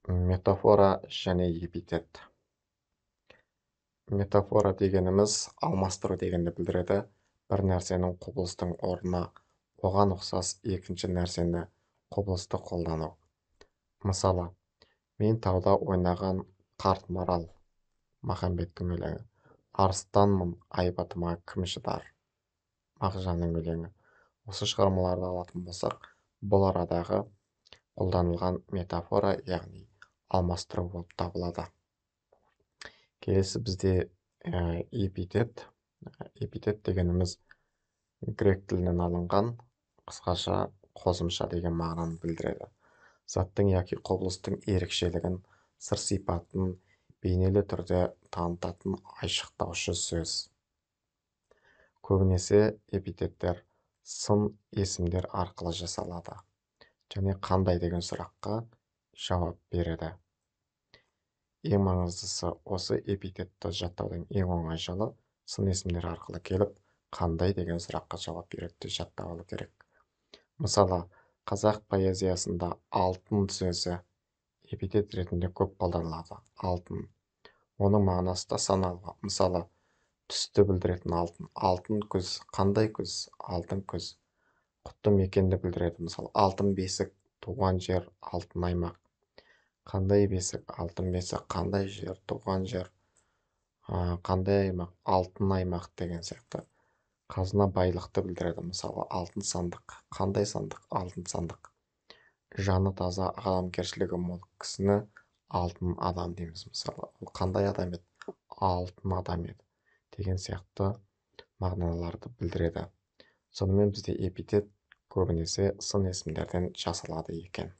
Метафора және эпитет. Метафора дегеніміз алмастыру дегенді білдіреді. Бір нәрсенің құбылыстың орнына оған ұқсас екінші нәрсені құбылысты қолдану. Мысалы, мен тауда ойнаған қарт марал. Махамбеттің өлеңі. Арыстанмын, айбатыма кім шыдар? Мағжанның өлеңі. Осы шығармаларды алатын болсақ, бұл арадағы қолданылған метафора, яғни алмастыру болып табылады. Келесі бізде эпитет. Эпитет дегеніміз грек тілінен алынған, қысқаша қосымша деген мағынаны білдіреді. Заттың яки құбылыстың ерекшелігін, сыр сипатын бейнелі түрде танытатын айшықтаушы сөз. Көбінесе эпитеттер сын есімдер арқылы жасалады және қандай деген сұраққа жауап береді. Ең маңыздысы, осы эпитетті жаттаудың ең оңай жолы сын есімдер арқылы келіп, қандай деген сұраққа жауап береді жаттап алу керек. Мысалы, қазақ поэзиясында алтын сөзі эпитет ретінде көп қолданылады. Алтын. Оның мағынасы да саналғы. Мысалы, түсті білдіретін алтын. Алтын күз. Қандай күз? Алтын күз. Құтты мекенді білдіреді. Мысалы, алтын бесік, туған жер, алтын аймақ. Қандай бесік? Алтын бесік. Қандай жер? Туған жер. Қандай аймақ? Алтын аймақ деген сияқты. Қазына байлықты білдіреді. Мысалы, алтын сандық. Қандай сандық? Алтын сандық. Жаны таза, адамгершілігі мол кісіні алтын адам дейміз. Мысалы, ол қандай адам еді? Алтын адам еді деген сияқты мағыналарды білдіреді. Сонымен бізде эпитет көбінесе сын есімдерден жасалады екен.